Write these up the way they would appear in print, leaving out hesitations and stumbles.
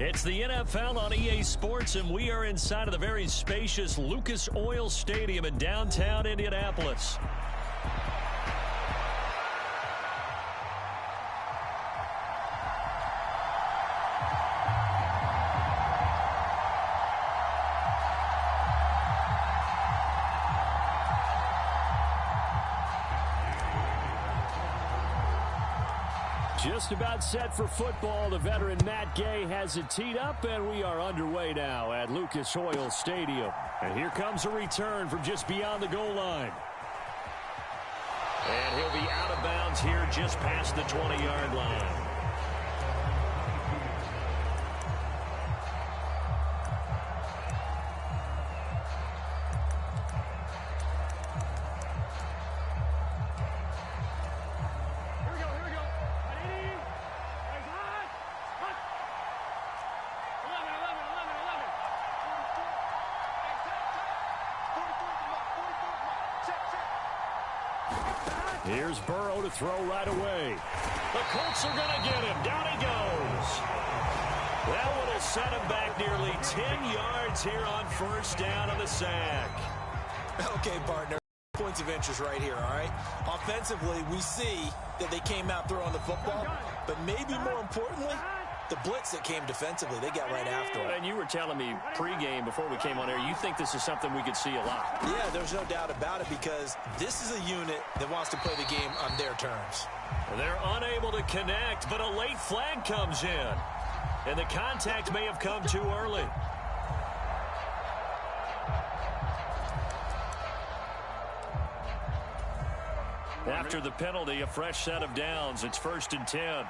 It's the NFL on EA Sports, and we are inside of the very spacious Lucas Oil Stadium in downtown Indianapolis. Just about set for football. The veteran Matt Gay has it teed up, and we are underway now at Lucas Oil Stadium. And here comes a return from just beyond the goal line. And he'll be out of bounds here just past the 20-yard line. Here's Burrow to throw right away. The Colts are going to get him. Down he goes. That one will set him back nearly 10 yards here on first down on the sack. Okay, partner. Points of interest right here, all right? Offensively, we see that they came out throwing the football, but maybe more importantly, the blitz that came defensively, they got right after it. And you were telling me pregame before we came on air, you think this is something we could see a lot. Yeah, there's no doubt about it because this is a unit that wants to play the game on their terms. They're unable to connect, but a late flag comes in. And the contact may have come too early. After the penalty, a fresh set of downs. It's 1st and 10.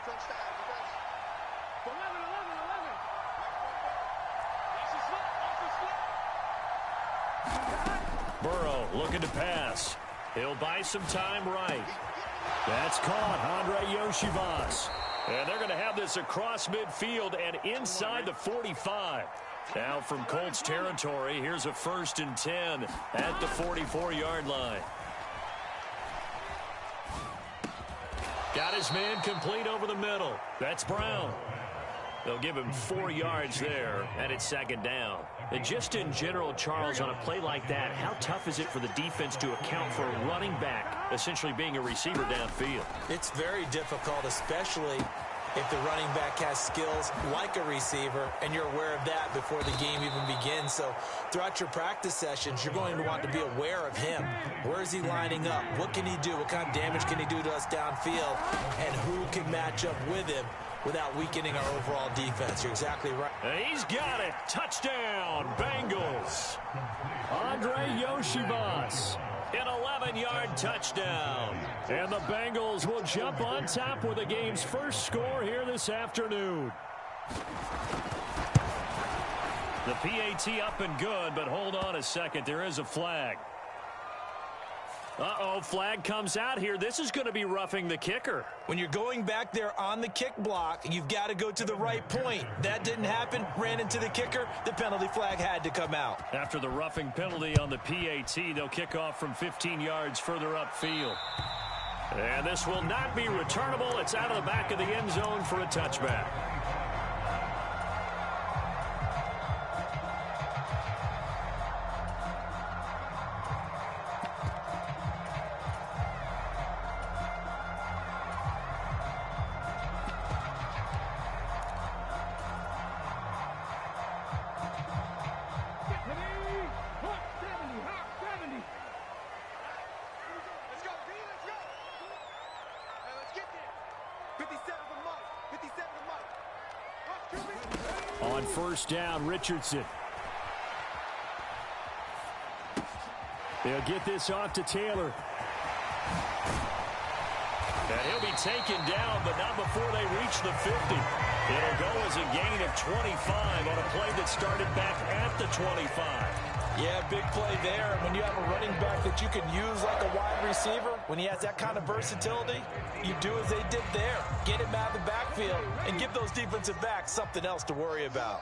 Burrow looking to pass. He'll buy some time right. That's caught. Andre Yoshivas. And they're going to have this across midfield and inside the 45. Now from Colts territory, here's a 1st and 10 at the 44-yard line. Got his man complete over the middle. That's Brown. They'll give him 4 yards there, and it's 2nd down. And just in general, Charles, on a play like that, how tough is it for the defense to account for a running back essentially being a receiver downfield? It's very difficult, especially if the running back has skills like a receiver, and you're aware of that before the game even begins. So throughout your practice sessions, you're going to want to be aware of him. Where is he lining up? What can he do? What kind of damage can he do to us downfield? And who can match up with him without weakening our overall defense? You're exactly right. He's got it. Touchdown, Bengals. Andre Yoshivas. An 11-yard touchdown. And the Bengals will jump on top with the game's first score here this afternoon. The PAT up and good, but hold on a second. There is a flag. Uh-oh, flag comes out here. This is going to be roughing the kicker. When you're going back there on the kick block, you've got to go to the right point. That didn't happen. Ran into the kicker. The penalty flag had to come out. After the roughing penalty on the PAT, they'll kick off from 15 yards further upfield. And this will not be returnable. It's out of the back of the end zone for a touchback. On 1st down, Richardson. They'll get this off to Taylor. And he'll be taken down, but not before they reach the 50. It'll go as a gain of 25 on a play that started back at the 25. Yeah, big play there. When you have a running back that you can use like a wide receiver, when he has that kind of versatility, you do as they did there. Get him out of the backfield and give those defensive backs something else to worry about.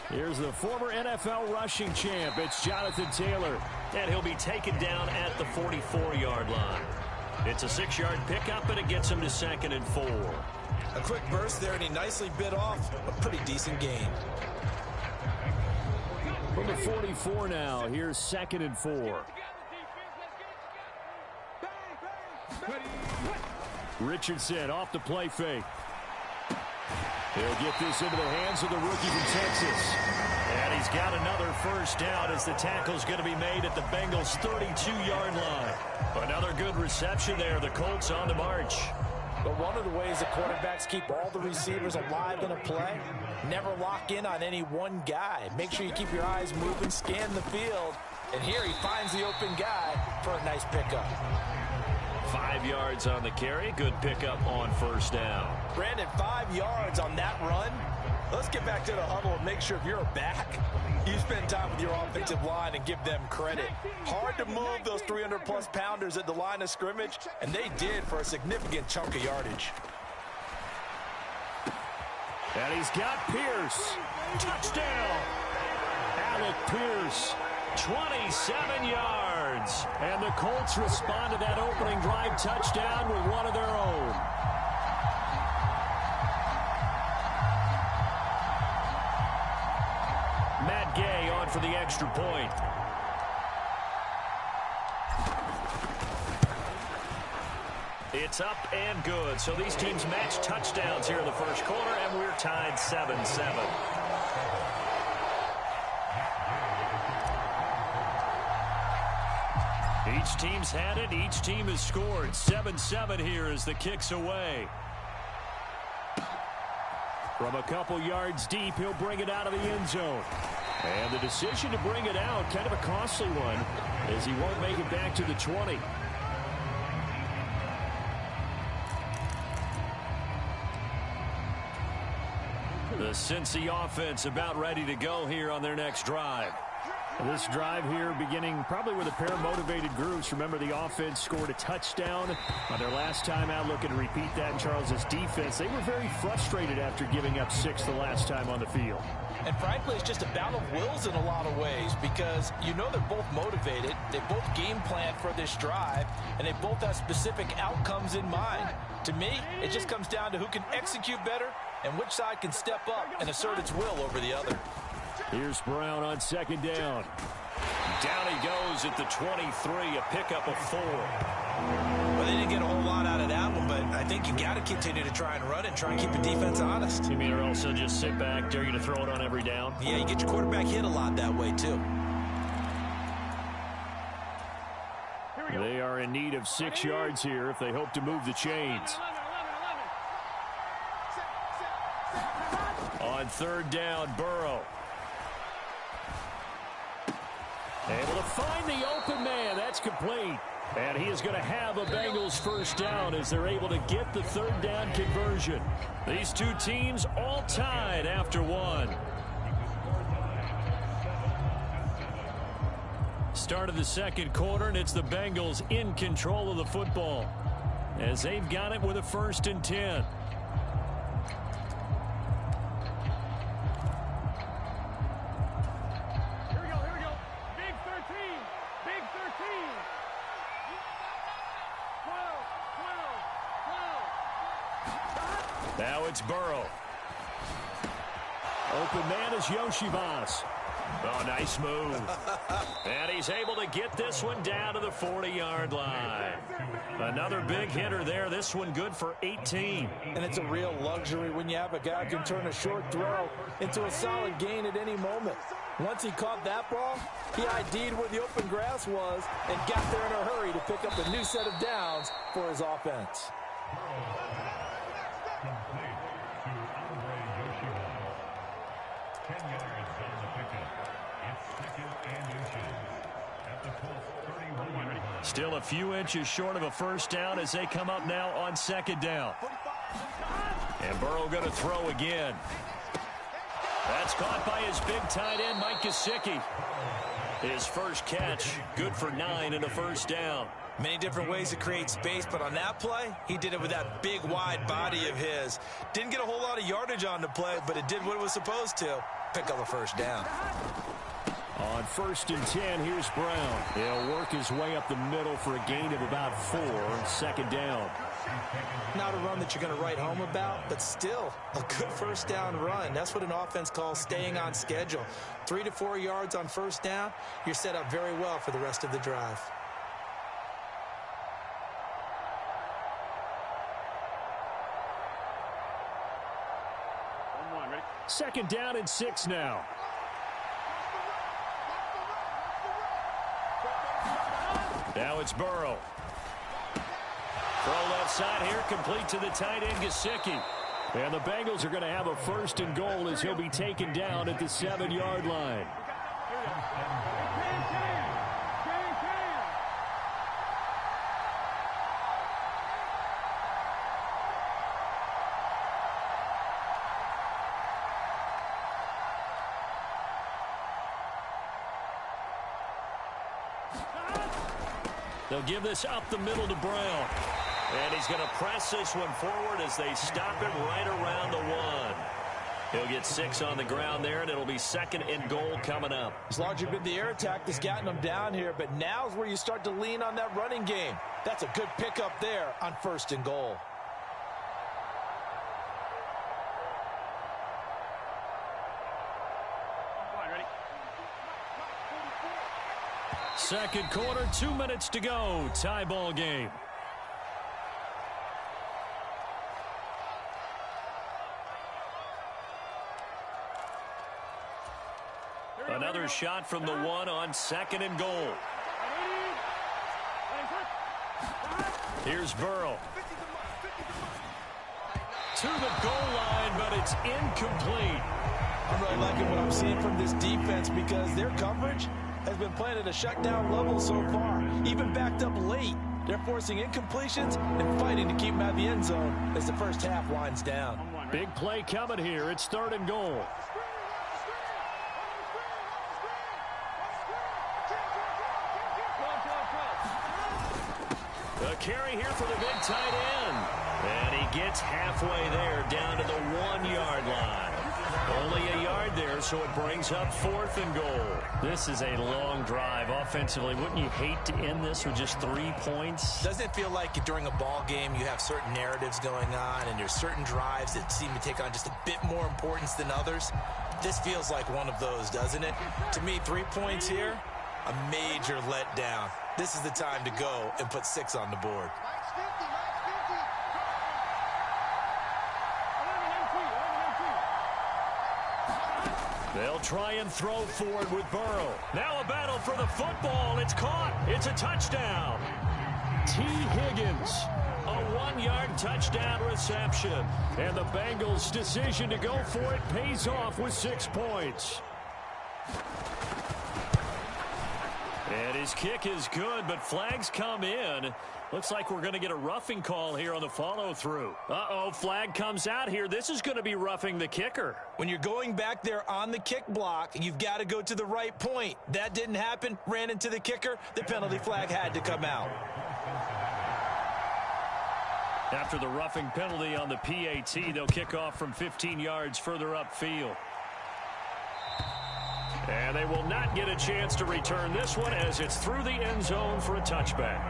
Here's the former NFL rushing champ. It's Jonathan Taylor. And he'll be taken down at the 44-yard line. It's a 6-yard pickup, and it gets him to 2nd and 4. A quick burst there, and he nicely bit off a pretty decent gain. From the 44 now, here's 2nd and 4. Richardson off the play fake. He'll get this into the hands of the rookie from Texas. And he's got another first down as the tackle's going to be made at the Bengals' 32-yard line. Another good reception there. The Colts on the march. But one of the ways the quarterbacks keep all the receivers alive in a play, never lock in on any one guy. Make sure you keep your eyes moving, scan the field. And here he finds the open guy for a nice pickup. 5 yards on the carry. Good pickup on first down. Brandon, 5 yards on that run. Let's get back to the huddle and make sure if you're a back, you spend time with your offensive line and give them credit. Hard to move those 300-plus pounders at the line of scrimmage, and they did for a significant chunk of yardage. And he's got Pierce. Touchdown. Alec Pierce, 27 yards. And the Colts respond to that opening drive touchdown with one of their own. Matt Gay on for the extra point. It's up and good. So these teams match touchdowns here in the first quarter, and we're tied 7-7. Each team's had it. Each team has scored. 7-7 here as the kick's away. From a couple yards deep, he'll bring it out of the end zone. And the decision to bring it out, kind of a costly one, as he won't make it back to the 20. The Cincy offense about ready to go here on their next drive. This drive here beginning probably with a pair of motivated groups. Remember, the offense scored a touchdown on their last time out. Looking to repeat that in Charles's defense. They were very frustrated after giving up 6 the last time on the field. And frankly, it's just a battle of wills in a lot of ways because you know they're both motivated. They both game plan for this drive, and they both have specific outcomes in mind. To me, it just comes down to who can execute better and which side can step up and assert its will over the other. Here's Brown on second down. Down he goes at the 23, a pickup of 4. Well, they didn't get a whole lot out of that one, but I think you got to continue to try and run and try and keep the defense honest. You mean or else they'll just sit back, dare you to throw it on every down? Yeah, you get your quarterback hit a lot that way, too. They are in need of 6 yards here if they hope to move the chains. On third down, Burrow. Able to find the open man. That's complete. And he is going to have a Bengals first down as they're able to get the third down conversion. These two teams all tied after one. Start of the second quarter, and it's the Bengals in control of the football as they've got it with a 1st and 10. Now it's Burrow. Open man is Yoshivas. Oh, nice move. And he's able to get this one down to the 40-yard line. Another big hitter there. This one good for 18. And it's a real luxury when you have a guy who can turn a short throw into a solid gain at any moment. Once he caught that ball, he ID'd where the open grass was and got there in a hurry to pick up a new set of downs for his offense. Still a few inches short of a first down as they come up now on second down. And Burrow going to throw again. That's caught by his big tight end, Mike Gesicki. His first catch, good for 9 and a first down. Many different ways to create space, but on that play, he did it with that big, wide body of his. Didn't get a whole lot of yardage on the play, but it did what it was supposed to. Pick up a first down. On 1st and 10, here's Brown. He'll work his way up the middle for a gain of about 4. 2nd down. Not a run that you're going to write home about, but still a good first down run. That's what an offense calls staying on schedule. 3 to 4 yards on first down, you're set up very well for the rest of the drive. Second down and 6 now. Now it's Burrow. Throw left side here, complete to the tight end, Gesicki. And the Bengals are going to have a 1st and goal as he'll be taken down at the 7-yard line. They'll give this up the middle to Brown. And he's going to press this one forward as they stop him right around the 1. He'll get 6 on the ground there, and it'll be 2nd and goal coming up. It's largely been the air attack that's gotten them down here, but now's where you start to lean on that running game. That's a good pickup there on 1st and goal. Second quarter, 2 minutes to go. Tie ball game. Another shot from the 1 on 2nd and goal. Here's Burrow. To the goal line, but it's incomplete. I'm really liking what I'm seeing from this defense because their coverage has been playing at a shutdown level so far. Even backed up late, they're forcing incompletions and fighting to keep them out of the end zone as the first half winds down. Big play coming here. It's 3rd and goal. A carry here for the big tight end. And he gets halfway there down to the 1-yard line. Only a yard there, so it brings up 4th and goal. This is a long drive offensively. Wouldn't you hate to end this with just 3 points? Doesn't it feel like during a ball game you have certain narratives going on and there's certain drives that seem to take on just a bit more importance than others? This feels like one of those, doesn't it? To me, 3 points here, a major letdown. This is the time to go and put 6 on the board. They'll try and throw forward with Burrow. Now a battle for the football. It's caught. It's a touchdown. T. Higgins, a 1-yard touchdown reception. And the Bengals' decision to go for it pays off with 6 points. And his kick is good, but flags come in. Looks like we're going to get a roughing call here on the follow-through. Uh-oh, flag comes out here. This is going to be roughing the kicker. When you're going back there on the kick block, you've got to go to the right point. That didn't happen. Ran into the kicker. The penalty flag had to come out. After the roughing penalty on the PAT, they'll kick off from 15 yards further upfield. And they will not get a chance to return this one as it's through the end zone for a touchback.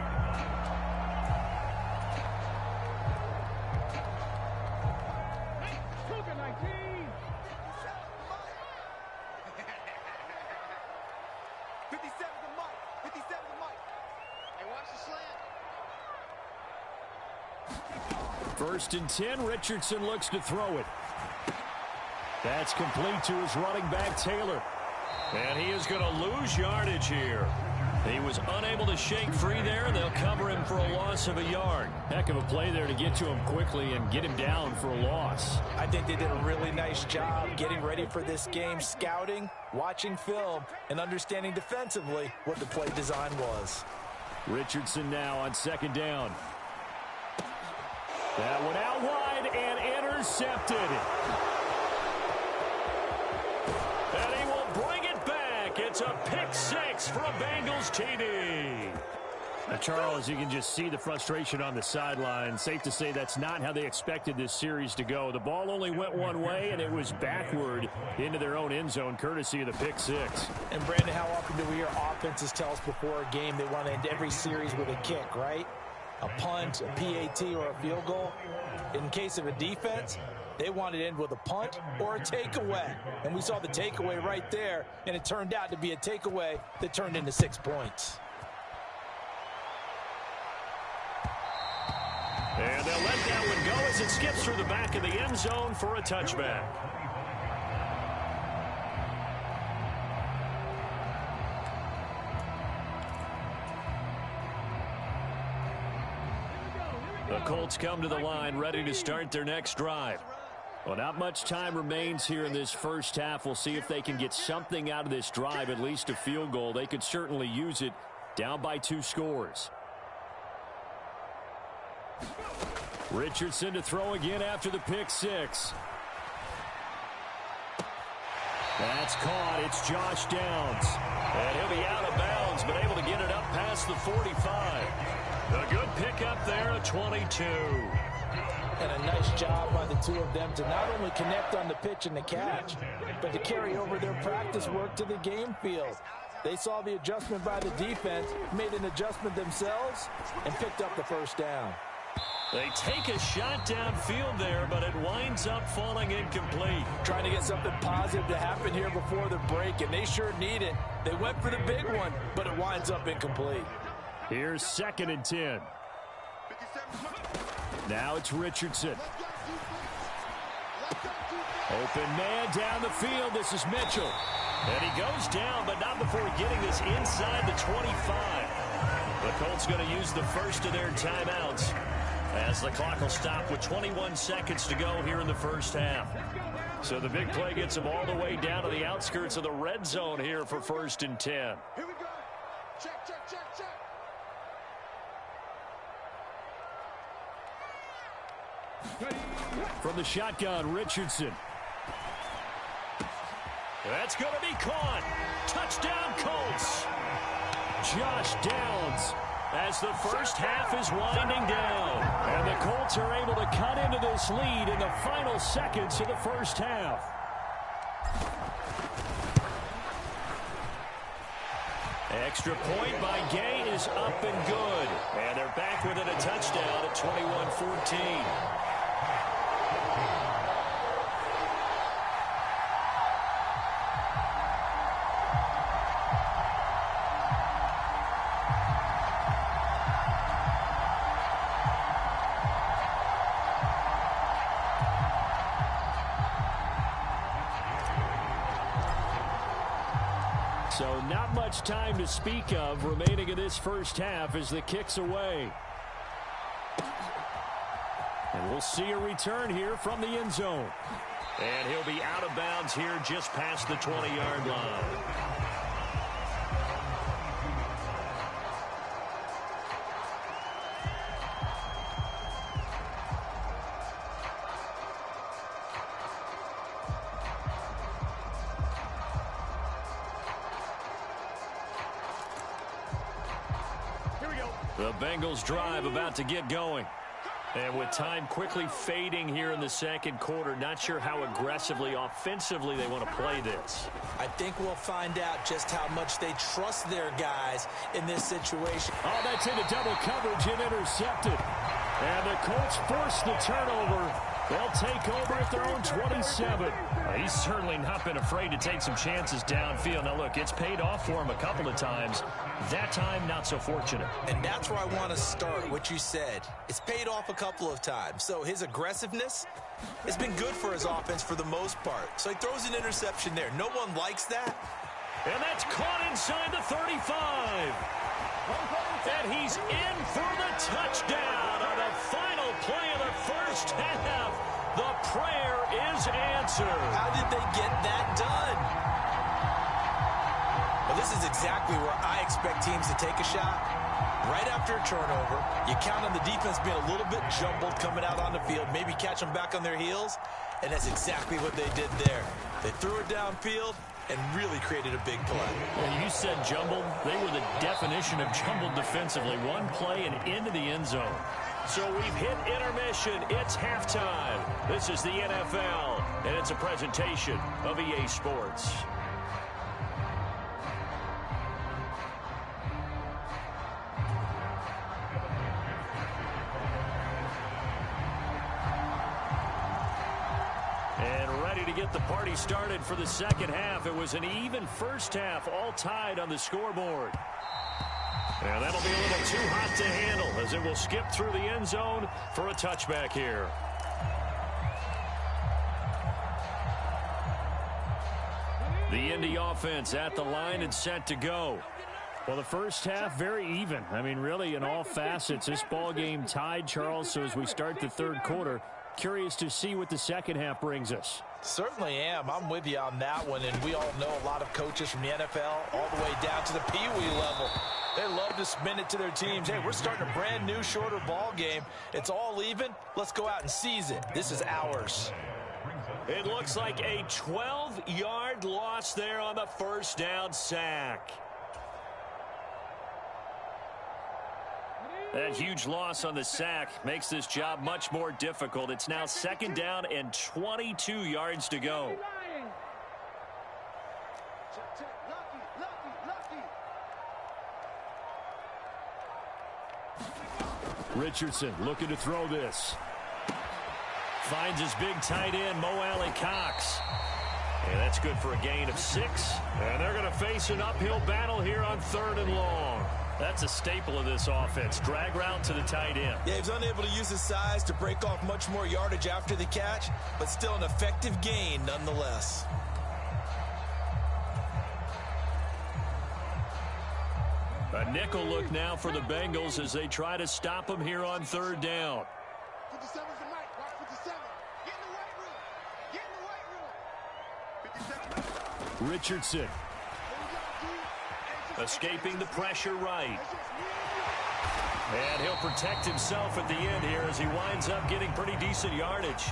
First and 10, Richardson looks to throw it. That's complete to his running back, Taylor. And he is going to lose yardage here. He was unable to shake free there. They'll cover him for a loss of a yard. Heck of a play there to get to him quickly and get him down for a loss. I think they did a really nice job getting ready for this game, scouting, watching film, and understanding defensively what the play design was. Richardson now on 2nd down. That one out wide and intercepted. And he will bring it back. It's a pick 6 for a Bengals TD. Charles, you can just see the frustration on the sideline. Safe to say that's not how they expected this series to go. The ball only went one way, and it was backward into their own end zone, courtesy of the pick six. And, Brandon, how often do we hear offenses tell us before a game they want to end every series with a kick, right? A punt, a PAT, or a field goal. In case of a defense, they want to end with a punt or a takeaway. And we saw the takeaway right there, and it turned out to be a takeaway that turned into 6 points. And they'll let that one go as it skips through the back of the end zone for a touchback. The Colts come to the line, ready to start their next drive. Well, not much time remains here in this first half. We'll see if they can get something out of this drive, at least a field goal. They could certainly use it, down by 2 scores. Richardson to throw again after the pick six. That's caught. It's Josh Downs. And he'll be out of bounds, but able to get it up past the 45. A good pickup there at 22. And a nice job by the two of them to not only connect on the pitch and the catch, but to carry over their practice work to the game field. They saw the adjustment by the defense, made an adjustment themselves, and picked up the first down. They take a shot downfield there, but it winds up falling incomplete. Trying to get something positive to happen here before the break, and they sure need it. They went for the big one, but it winds up incomplete. Here's 2nd and 10. Now it's Richardson. Open man down the field. This is Mitchell. And he goes down, but not before getting this inside the 25. The Colts going to use the first of their timeouts, as the clock will stop with 21 seconds to go here in the first half. So the big play gets them all the way down to the outskirts of the red zone here for 1st and 10. Here we go. Check, check, check, check. From the shotgun, Richardson. That's going to be caught. Touchdown, Colts. Josh Downs, as the first half is winding down. And the Colts are able to cut into this lead in the final seconds of the first half. Extra point by Gay is up and good. And they're back within a touchdown at 21-14. So not much time to speak of remaining in this first half as the kick's away. And we'll see a return here from the end zone. And he'll be out of bounds here just past the 20-yard line. The Bengals drive about to get going. And with time quickly fading here in the second quarter, not sure how aggressively, offensively they want to play this. I think we'll find out just how much they trust their guys in this situation. Oh, that's into double coverage and intercepted. And the Colts force the turnover. They'll take over at their own 27. He's certainly not been afraid to take some chances downfield. Now, look, it's paid off for him a couple of times. That time, not so fortunate. And that's where I want to start, what you said. It's paid off a couple of times. So his aggressiveness has been good for his offense for the most part. So he throws an interception there. No one likes that. And that's caught inside the 35. And he's in for the touchdown on the final play of the first half. The prayer is answered. How did they get that done? Well, this is exactly where I expect teams to take a shot. Right after a turnover, you count on the defense being a little bit jumbled coming out on the field, maybe catch them back on their heels, and that's exactly what they did there. They threw it downfield, and really created a big play. Well, you said jumbled. They were the definition of jumbled defensively. One play and into the end zone. So we've hit intermission. It's halftime. This is the NFL, and it's a presentation of EA Sports. Get the party started for the second half. It was an even first half, all tied on the scoreboard. And that'll be a little too hot to handle as it will skip through the end zone for a touchback here. The Indy offense at the line and set to go. Well, the first half, very even. I mean, really, in all facets, this ball game tied, Charles. So as we start the third quarter, curious to see what the second half brings us. Certainly am. I'm with you on that one, and we all know a lot of coaches from the NFL all the way down to the Pee Wee level. They love to spin it to their teams. Hey, we're starting a brand new, shorter ball game. It's all even. Let's go out and seize it. This is ours. It looks like a 12-yard loss there on the first down sack. That huge loss on the sack makes this job much more difficult. It's now second down and 22 yards to go. Richardson looking to throw this. Finds his big tight end, Mo Alley-Cox. And that's good for a gain of 6. And they're going to face an uphill battle here on 3rd and long. That's a staple of this offense. Drag route to the tight end. Yeah, he's unable to use his size to break off much more yardage after the catch, but still an effective gain nonetheless. A nickel look now for the Bengals as they try to stop him here on 3rd down. 57's the mic. Watch 57. Get in the weight room. Get in the weight room. 57. Richardson. Escaping the pressure right. And he'll protect himself at the end here as he winds up getting pretty decent yardage.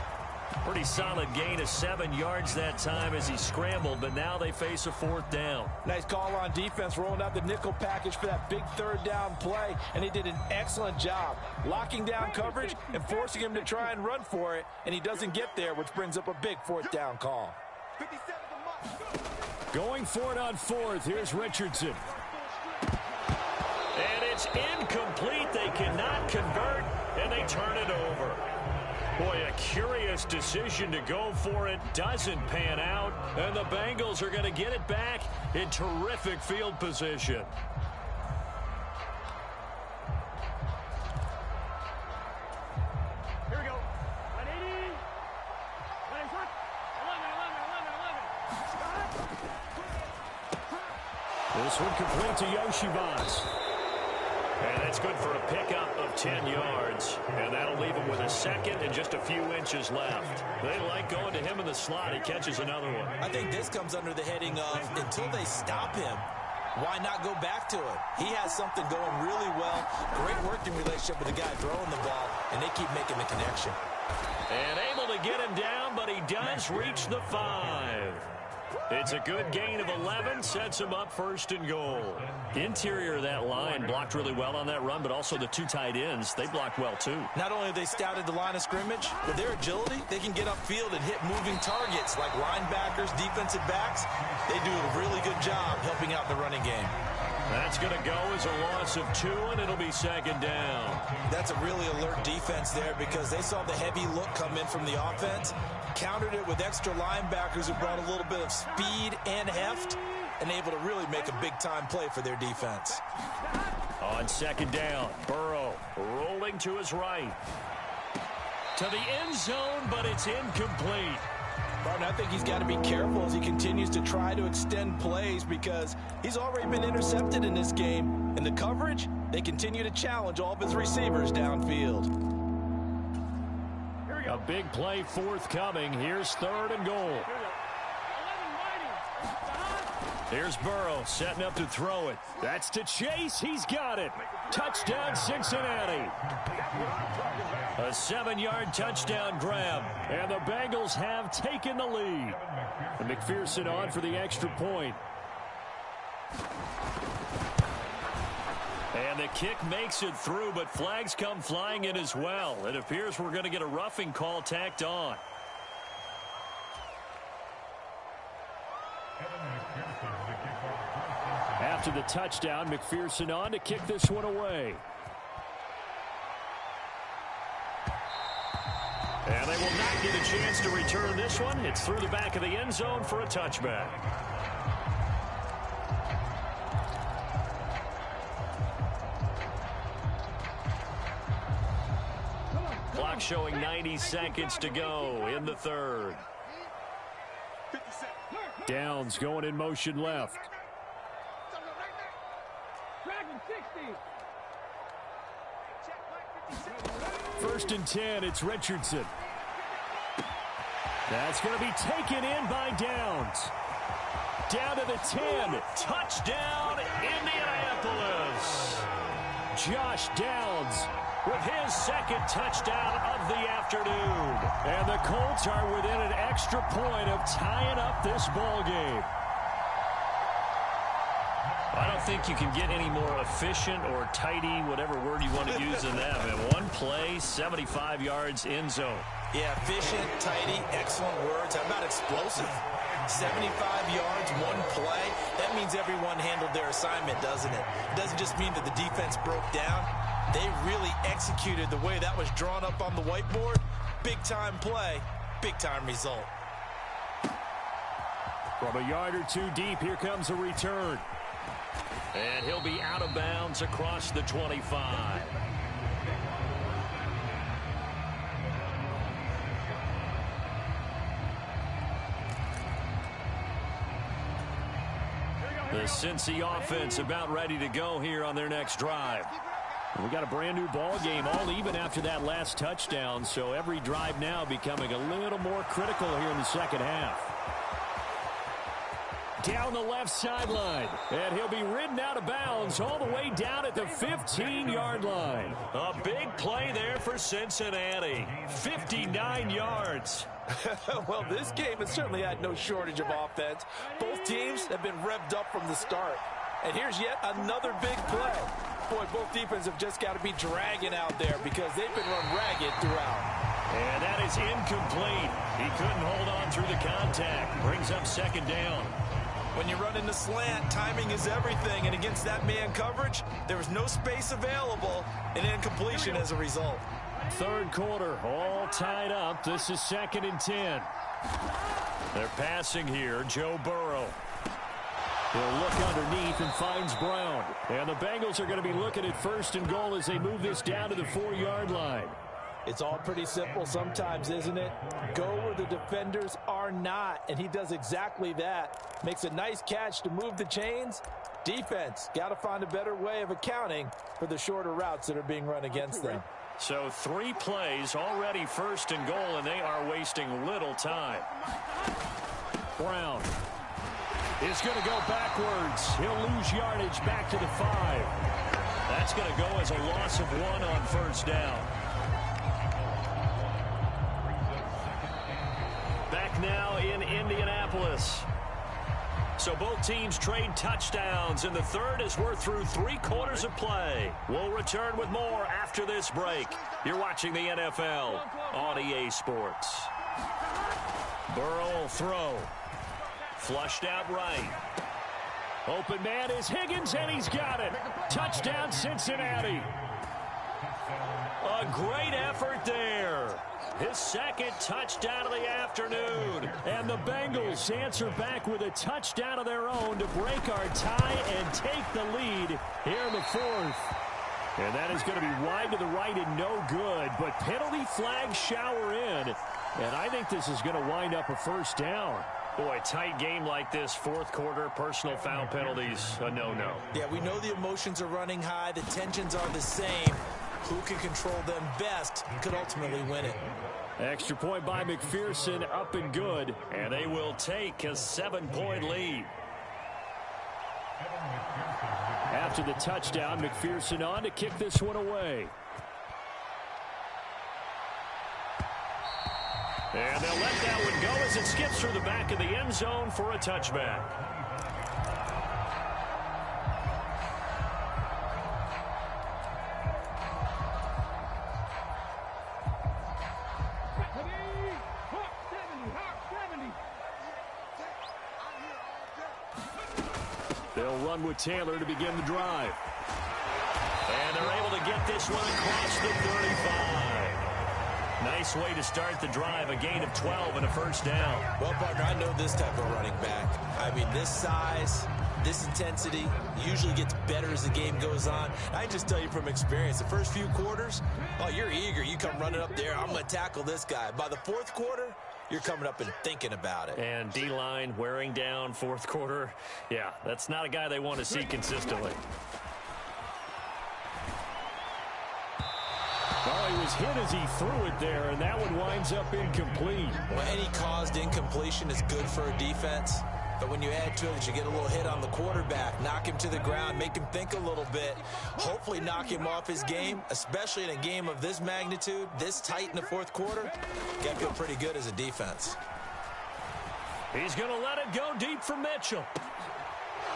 Pretty solid gain of 7 yards that time as he scrambled, but now they face a 4th down. Nice call on defense, rolling out the nickel package for that big 3rd down play, and he did an excellent job locking down coverage and forcing him to try and run for it, and he doesn't get there, which brings up a big 4th down call. 57's the mic. Going for it on 4th. Here's Richardson. And it's incomplete. They cannot convert, and they turn it over. Boy, a curious decision to go for it. Doesn't pan out, and the Bengals are going to get it back in terrific field position. Here we go. 180. 11. This one complete to Yoshivas. And that's good for a pickup of 10 yards. And that'll leave him with a second and just a few inches left. They like going to him in the slot. He catches another one. I think this comes under the heading of until they stop him, why not go back to it? He has something going really well. Great working relationship with the guy throwing the ball, and they keep making the connection. And able to get him down, but he does reach the 5. It's a good gain of 11, sets him up 1st and goal. Interior of that line blocked really well on that run, but also the 2 tight ends, they blocked well too. Not only have they scouted the line of scrimmage, with their agility, they can get upfield and hit moving targets like linebackers, defensive backs. They do a really good job helping out in the running game. That's going to go as a loss of 2, and it'll be 2nd down. That's a really alert defense there because they saw the heavy look come in from the offense, countered it with extra linebackers who brought a little bit of speed and heft, and able to really make a big-time play for their defense. On 2nd down, Burrow rolling to his right. To the end zone, but it's incomplete. Martin, I think he's got to be careful as he continues to try to extend plays because he's already been intercepted in this game. In the coverage, they continue to challenge all of his receivers downfield. A big play forthcoming. Here's 3rd and goal. Here's Burrow setting up to throw it. That's to Chase. He's got it. Touchdown, Cincinnati. A 7-yard touchdown grab. And the Bengals have taken the lead. And McPherson on for the extra point. And the kick makes it through, but flags come flying in as well. It appears we're going to get a roughing call tacked on. After the touchdown, McPherson on to kick this one away. And they will not get a chance to return this one. It's through the back of the end zone for a touchback. Clock showing 90 seconds to go in the third. Downs going in motion left. First and 10, it's Richardson. That's going to be taken in by Downs. Down to the 10. Touchdown, Indianapolis. Josh Downs with his second touchdown of the afternoon. And the Colts are within an extra point of tying up this ball game. I don't think you can get any more efficient or tidy, whatever word you want to use in that. In one play, 75 yards in zone. Yeah, efficient, tidy, excellent words. How about explosive? 75 yards, one play. That means everyone handled their assignment, doesn't it? It doesn't just mean that the defense broke down. They really executed the way that was drawn up on the whiteboard. Big-time play, big-time result. From a yard or two deep, here comes a return. And he'll be out of bounds across the 25. The Cincy offense about ready to go here on their next drive. We got a brand new ball game, all even after that last touchdown, so every drive now becoming a little more critical here in the second half. Down the left sideline, and he'll be ridden out of bounds all the way down at the 15-yard line. A big play there for Cincinnati. 59 yards. Well, this game has certainly had no shortage of offense. Both teams have been revved up from the start. And here's yet another big play. Boy, both defenses have just got to be dragging out there because they've been run ragged throughout. And that is incomplete. He couldn't hold on through the contact. Brings up second down. When you run into slant, timing is everything. And against that man coverage, there was no space available, and incompletion as a result. Third quarter, all tied up. This is 2nd and 10. They're passing here, Joe Burrow. He'll look underneath and finds Brown. And the Bengals are going to be looking at 1st and goal as they move this down to the 4-yard line. It's all pretty simple sometimes, isn't it? Go where the defenders are not, and he does exactly that. Makes a nice catch to move the chains. Defense, got to find a better way of accounting for the shorter routes that are being run against them. So 3 plays, already 1st and goal, and they are wasting little time. Brown is going to go backwards. He'll lose yardage back to the 5. That's going to go as a loss of 1 on 1st down. Back now in Indianapolis. So both teams trade touchdowns, and the third as we're through 3 quarters of play. We'll return with more after this break. You're watching the NFL on EA Sports. Burrow will throw. Flushed out right. Open man is Higgins, and he's got it. Touchdown, Cincinnati. A great effort there. His second touchdown of the afternoon. And the Bengals answer back with a touchdown of their own to break our tie and take the lead here in the 4th. And that is going to be wide to the right and no good. But penalty flags shower in. And I think this is going to wind up a 1st down. Boy, tight game like this, 4th quarter, personal foul penalties, a no-no. Yeah, we know the emotions are running high. The tensions are the same. Who can control them best could ultimately win it. Extra point by McPherson, up and good. And they will take a 7-point lead. After the touchdown, McPherson on to kick this one away. And they'll let that one go as it skips through the back of the end zone for a touchback. They'll run with Taylor to begin the drive. And they're able to get this one across the 35. Nice way to start the drive, a gain of 12 and a first down. Well, partner, I know this type of running back. I mean, this size, this intensity usually gets better as the game goes on. I just tell you from experience, the first few quarters, oh, you're eager. You come running up there, I'm going to tackle this guy. By the fourth quarter, you're coming up and thinking about it. And D-line wearing down fourth quarter. Yeah, that's not a guy they want to see consistently. Oh, he was hit as he threw it there, and that one winds up incomplete. Well, any caused incompletion is good for a defense. But when you add to it that you get a little hit on the quarterback, knock him to the ground, make him think a little bit, hopefully knock him off his game, especially in a game of this magnitude, this tight in the fourth quarter, you got to feel pretty good as a defense. He's going to let it go deep for Mitchell.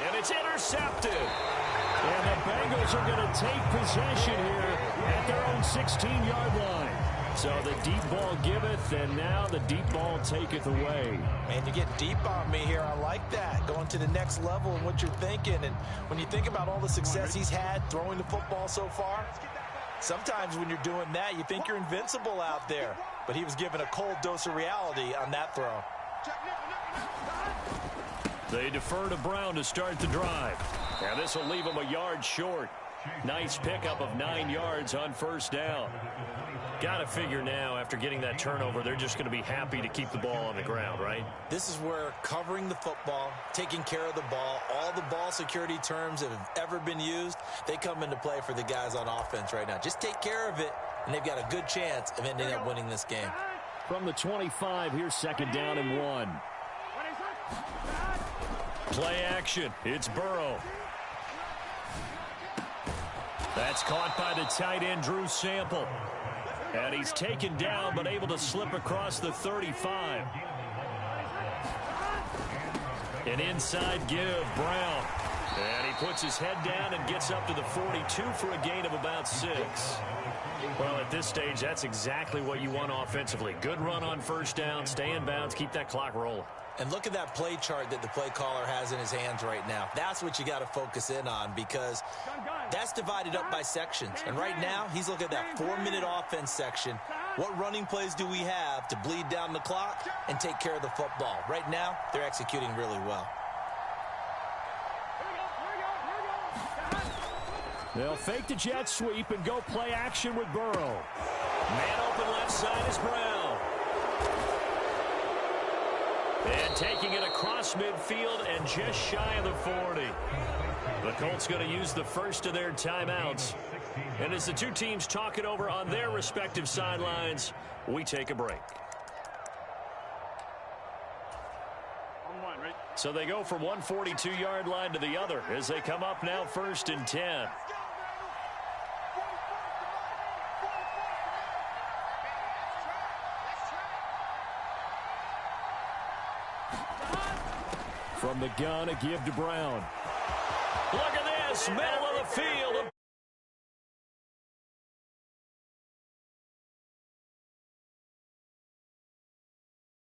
And it's intercepted. And the Bengals are going to take possession here at their own 16-yard line. So the deep ball giveth, and now the deep ball taketh away. Man, you get deep on me here. I like that. Going to the next level and what you're thinking. And when you think about all the success he's had throwing the football so far, sometimes when you're doing that, you think you're invincible out there. But he was given a cold dose of reality on that throw. They defer to Brown to start the drive. And this will leave him a yard short. Nice pickup of 9 yards on first down. Got to figure now, after getting that turnover, they're just going to be happy to keep the ball on the ground, right? This is where covering the football, taking care of the ball, all the ball security terms that have ever been used, they come into play for the guys on offense right now. Just take care of it, and they've got a good chance of ending up winning this game. From the 25, here's second down and 1. Play action. It's Burrow. That's caught by the tight end, Drew Sample. And he's taken down, but able to slip across the 35. An inside give, Brown. And he puts his head down and gets up to the 42 for a gain of about 6. Well, at this stage, that's exactly what you want offensively. Good run on first down, stay in bounds, keep that clock rolling. And look at that play chart that the play caller has in his hands right now. That's what you got to focus in on, because that's divided up by sections. And right now, he's looking at that 4-minute offense section. What running plays do we have to bleed down the clock and take care of the football? Right now, they're executing really well. They'll fake the jet sweep and go play action with Burrow. Man open left side is Brown. And taking it across midfield and just shy of the 40. The Colts going to use the first of their timeouts. And as the two teams talk it over on their respective sidelines, we take a break. So they go from one 42-yard line to the other as they come up now 1st and 10. From the gun, a give to Brown. Look at this, middle of the field.